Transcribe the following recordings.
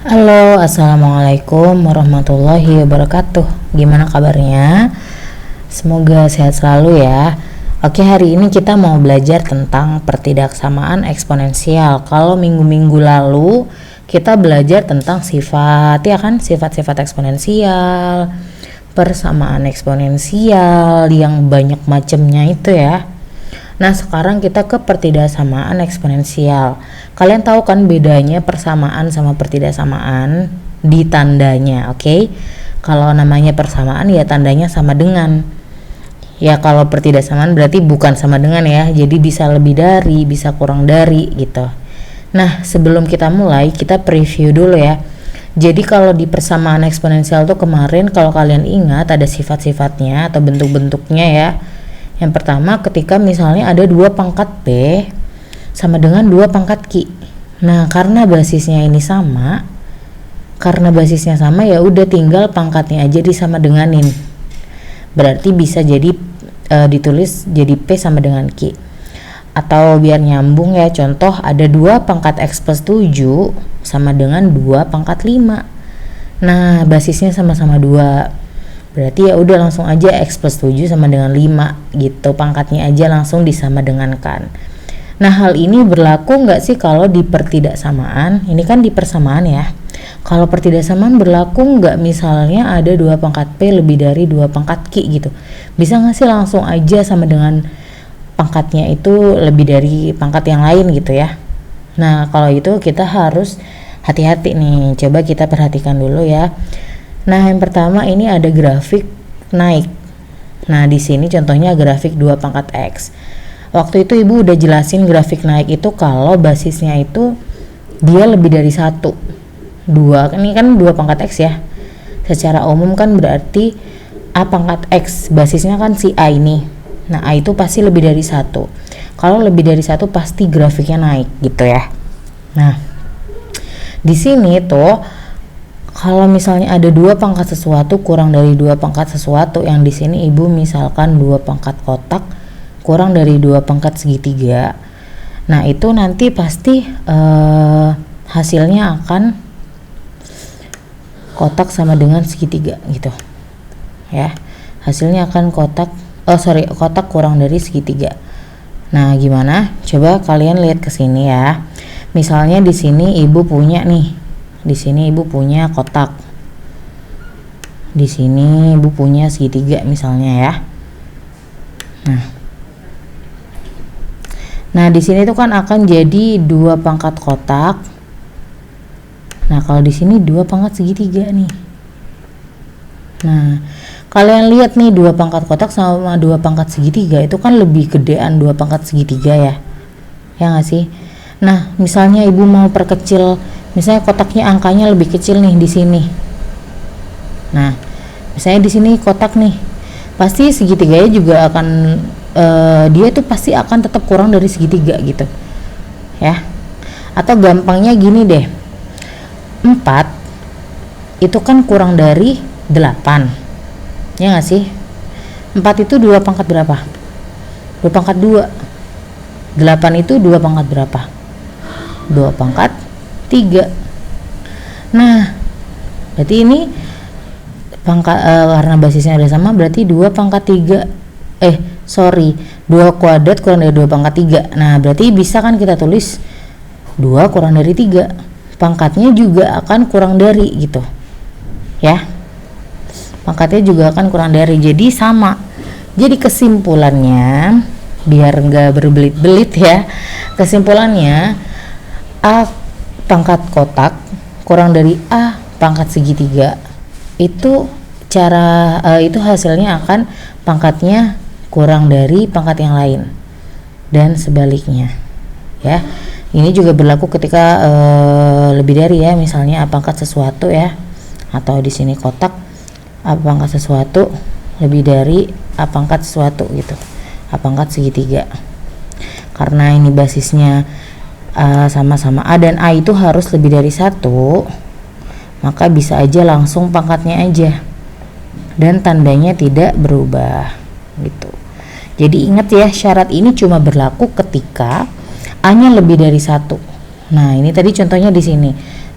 Halo, assalamualaikum warahmatullahi wabarakatuh. Gimana kabarnya? Semoga sehat selalu ya. Oke, hari ini kita mau belajar tentang pertidaksamaan eksponensial. Kalau minggu-minggu lalu kita belajar tentang sifat, ya kan? Sifat-sifat eksponensial, persamaan eksponensial yang banyak macamnya itu ya. Nah, sekarang kita ke pertidaksamaan eksponensial. Kalian tahu kan bedanya persamaan sama pertidaksamaan di tandanya, oke? Kalau namanya persamaan ya tandanya sama dengan. Ya kalau pertidaksamaan berarti bukan sama dengan ya. Jadi bisa lebih dari, bisa kurang dari gitu. Nah, sebelum kita mulai, kita preview dulu ya. Jadi kalau di persamaan eksponensial tuh kemarin kalau kalian ingat ada sifat-sifatnya atau bentuk-bentuknya ya. Yang pertama ketika misalnya ada 2 pangkat B sama dengan 2 pangkat Q. Nah, karena basisnya ya udah tinggal pangkatnya aja disama denganin. Berarti bisa jadi ditulis jadi P sama dengan Q. Atau biar nyambung ya, contoh ada 2 pangkat X plus 7 sama dengan 2 pangkat 5. Nah, basisnya sama-sama 2. Berarti ya udah langsung aja X plus 7 sama dengan 5 gitu, pangkatnya aja langsung disama dengankan. Nah, hal ini berlaku nggak sih kalau di pertidaksamaan? Ini kan di persamaan ya. Kalau pertidaksamaan berlaku nggak misalnya ada 2 pangkat P lebih dari 2 pangkat Q gitu? Bisa nggak sih langsung aja sama dengan pangkatnya itu lebih dari pangkat yang lain gitu ya? Nah, kalau itu kita harus hati-hati nih. Coba kita perhatikan dulu ya. Nah, yang pertama ini ada grafik naik. Nah, di sini contohnya grafik 2 pangkat X. Waktu itu Ibu udah jelasin grafik naik itu kalau basisnya itu dia lebih dari 1. 2, ini kan 2 pangkat X ya. Secara umum kan berarti A pangkat X, basisnya kan si A ini. Nah, A itu pasti lebih dari 1. Kalau lebih dari 1 pasti grafiknya naik gitu ya. Nah, di sini tuh kalau misalnya ada 2 pangkat sesuatu kurang dari 2 pangkat sesuatu, yang di sini Ibu misalkan 2 pangkat kotak kurang dari 2 pangkat segitiga. Nah, itu nanti pasti hasilnya akan kotak sama dengan segitiga gitu. Ya. Hasilnya akan kotak kurang dari segitiga. Nah, gimana? Coba kalian lihat ke sini ya. Misalnya di sini Ibu punya nih. Di sini Ibu punya kotak. Di sini Ibu punya segitiga misalnya ya. Nah, di sini tuh kan akan jadi 2 pangkat kotak. Nah, kalau di sini 2 pangkat segitiga nih. Nah, kalian lihat nih 2 pangkat kotak sama 2 pangkat segitiga itu kan lebih gedean 2 pangkat segitiga ya. Ya nggak sih? Nah, misalnya Ibu mau perkecil, misalnya kotaknya angkanya lebih kecil nih di sini. Nah, misalnya di sini kotak nih, pasti segitiganya juga akan dia tuh pasti akan tetap kurang dari segitiga gitu, ya. Atau gampangnya gini deh, 4 itu kan kurang dari 8, ya nggak sih? 4 itu 2 pangkat berapa? 2 pangkat 2. 8 itu 2 pangkat berapa? 2 pangkat 3. Nah, berarti ini pangkat karena basisnya ada sama berarti 2 pangkat 2 kuadrat kurang dari 2 pangkat 3. Nah, berarti bisa kan kita tulis 2 kurang dari 3. Pangkatnya juga akan kurang dari gitu. Ya. Pangkatnya juga akan kurang dari. Jadi sama. Jadi kesimpulannya biar enggak berbelit-belit ya. Kesimpulannya A pangkat kotak kurang dari A pangkat segitiga itu itu hasilnya akan pangkatnya kurang dari pangkat yang lain dan sebaliknya ya. Ini juga berlaku ketika lebih dari ya, misalnya A pangkat sesuatu ya, atau di sini kotak A pangkat sesuatu lebih dari A pangkat sesuatu gitu, A pangkat segitiga. Karena ini basisnya sama-sama A dan A itu harus lebih dari 1, maka bisa aja langsung pangkatnya aja dan tandanya tidak berubah gitu. Jadi ingat ya, syarat ini cuma berlaku ketika A-nya lebih dari 1. Nah, ini tadi contohnya di sini.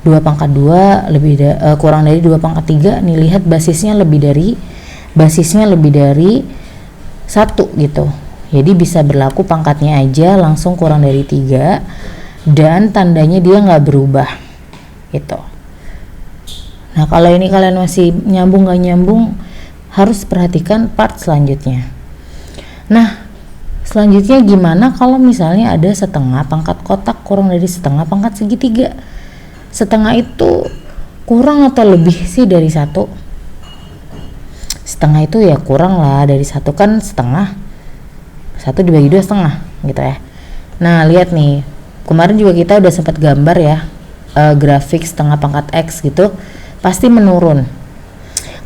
2 pangkat 2 kurang dari 2 pangkat 3 nih, lihat basisnya lebih dari 1 gitu. Jadi bisa berlaku pangkatnya aja langsung kurang dari 3 dan tandanya dia nggak berubah gitu. Nah kalau ini kalian masih nyambung nggak nyambung, harus perhatikan part selanjutnya. Nah selanjutnya gimana kalau misalnya ada setengah pangkat kotak kurang dari setengah pangkat segitiga? Setengah itu kurang atau lebih sih dari 1? Setengah itu ya kurang lah dari 1, kan setengah 1 dibagi 2 setengah gitu ya. Nah lihat nih, kemarin juga kita udah sempat gambar ya, grafik setengah pangkat X gitu pasti menurun.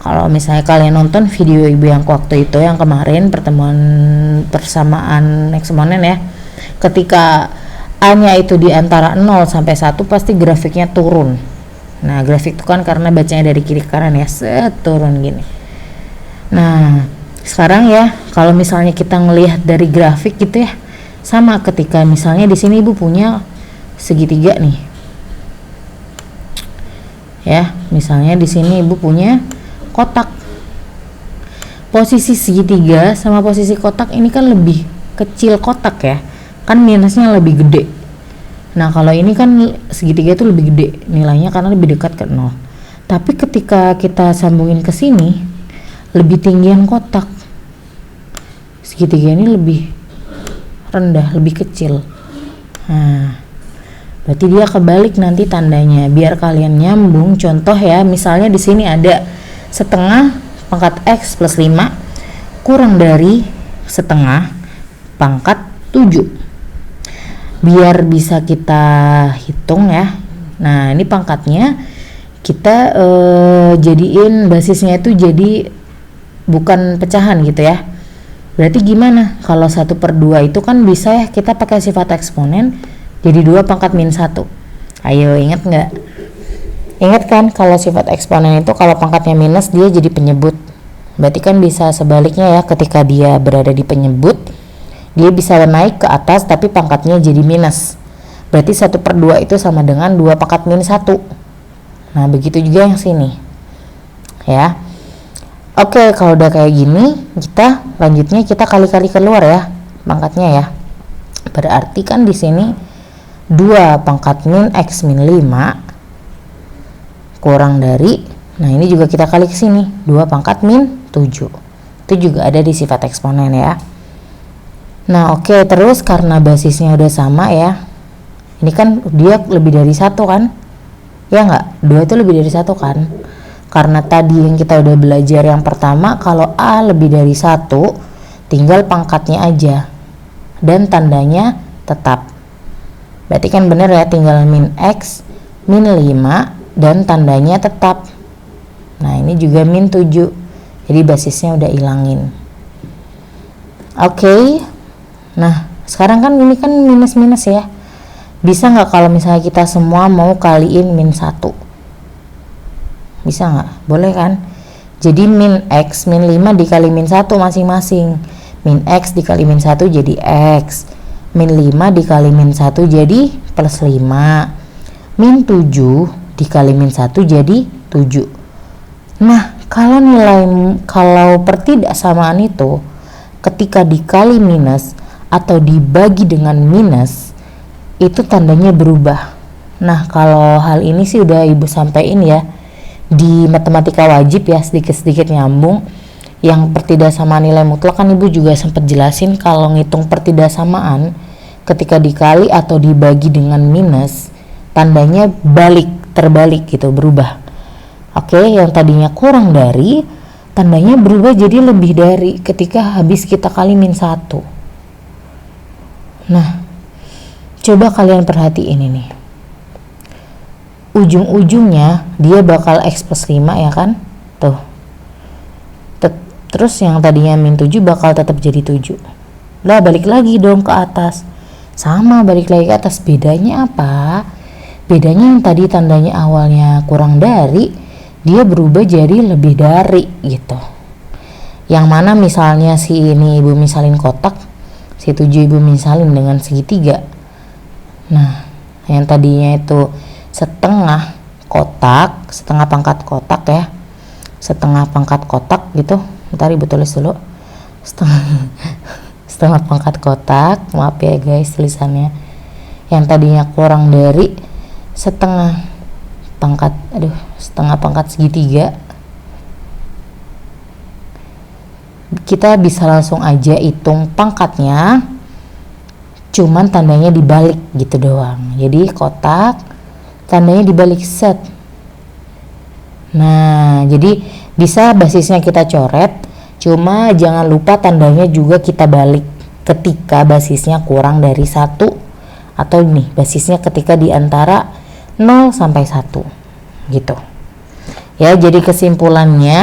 Kalau misalnya kalian nonton video ibu yang waktu itu yang kemarin persamaan eksponen ya, ketika A-nya itu di antara 0 sampai 1 pasti grafiknya turun. Nah grafik itu kan karena bacanya dari kiri ke kanan ya, turun gini. Nah sekarang ya kalau misalnya kita ngelihat dari grafik gitu ya, sama ketika misalnya di sini ibu punya segitiga nih ya, misalnya di sini ibu punya kotak, posisi segitiga sama posisi kotak ini kan lebih kecil kotak ya, kan minusnya lebih gede. Nah kalau ini kan segitiga itu lebih gede nilainya karena lebih dekat ke 0, tapi ketika kita sambungin ke sini lebih tinggian kotak, segitiga ini lebih rendah, lebih kecil. Nah berarti dia kebalik nanti tandanya, biar kalian nyambung. Contoh ya, misalnya di sini ada setengah pangkat X plus 5 kurang dari setengah pangkat 7, biar bisa kita hitung ya. Nah ini pangkatnya kita jadiin basisnya itu jadi bukan pecahan gitu ya. Berarti gimana kalau 1/2 itu kan bisa ya kita pakai sifat eksponen jadi 2 pangkat min 1. Ayo ingat nggak? Ingat kan kalau sifat eksponen itu kalau pangkatnya minus dia jadi penyebut. Berarti kan bisa sebaliknya ya, ketika dia berada di penyebut dia bisa naik ke atas tapi pangkatnya jadi minus. Berarti 1/2 itu sama dengan 2 pangkat min 1. Nah begitu juga yang sini ya. Oke, kalau udah kayak gini kita lanjutnya kita kali-kali keluar ya pangkatnya ya. Berarti kan di sini 2 pangkat min X min 5 kurang dari, nah ini juga kita kali ke sini 2 pangkat min 7. Itu juga ada di sifat eksponen ya. Nah oke, terus karena basisnya udah sama ya, ini kan dia lebih dari 1 kan ya, nggak? 2 itu lebih dari 1 kan, karena tadi yang kita udah belajar yang pertama kalau A lebih dari 1 tinggal pangkatnya aja dan tandanya tetap. Berarti kan bener ya, tinggal min X min 5 dan tandanya tetap. Nah ini juga min 7, jadi basisnya udah ilangin. Oke. Nah sekarang kan ini kan minus-minus ya, bisa nggak kalau misalnya kita semua mau kaliin min 1? Bisa nggak? Boleh kan? Jadi min X min 5 dikali min 1 masing-masing. Min X dikali min 1 jadi X, min 5 dikali min 1 jadi plus 5, min 7 dikali min 1 jadi 7. Nah kalau pertidaksamaan itu ketika dikali minus atau dibagi dengan minus itu tandanya berubah. Nah kalau hal ini sih udah ibu sampaikan ya di matematika wajib ya, sedikit-sedikit nyambung. Yang pertidaksamaan nilai mutlak kan ibu juga sempat jelasin kalau ngitung pertidaksamaan ketika dikali atau dibagi dengan minus tandanya terbalik gitu, berubah. Oke, yang tadinya kurang dari tandanya berubah jadi lebih dari ketika habis kita kali min 1. Nah coba kalian perhatiin ini, ujung-ujungnya dia bakal X plus 5 ya kan tuh. Terus yang tadinya min 7 bakal tetap jadi 7. Lah balik lagi dong ke atas, sama balik lagi ke atas. Bedanya apa? Bedanya yang tadi tandanya awalnya kurang dari, dia berubah jadi lebih dari gitu. Yang mana misalnya si ini ibu misalin kotak, si 7 ibu misalin dengan segitiga. Nah yang tadinya itu setengah kotak, setengah pangkat kotak ya, setengah pangkat kotak gitu. Bentar ibu tulis dulu, setengah pangkat kotak, maaf ya guys tulisannya, yang tadinya kurang dari setengah pangkat segitiga. Kita bisa langsung aja hitung pangkatnya, cuman tandanya dibalik gitu doang. Jadi kotak tandanya dibalik set. Nah, jadi bisa basisnya kita coret, cuma jangan lupa tandanya juga kita balik ketika basisnya kurang dari 1, atau nih basisnya ketika di antara 0 sampai 1 gitu ya. Jadi kesimpulannya,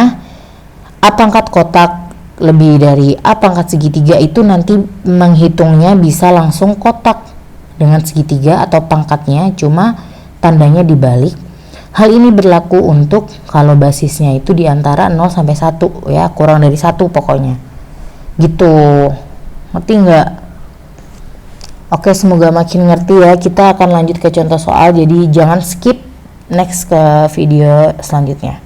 A pangkat kotak lebih dari A pangkat segitiga itu nanti menghitungnya bisa langsung kotak dengan segitiga atau pangkatnya, cuma tandanya dibalik. Hal ini berlaku untuk kalau basisnya itu di antara 0 sampai 1 ya, kurang dari 1 pokoknya gitu. Ngerti nggak? Oke, semoga makin ngerti ya. Kita akan lanjut ke contoh soal, jadi jangan skip next ke video selanjutnya.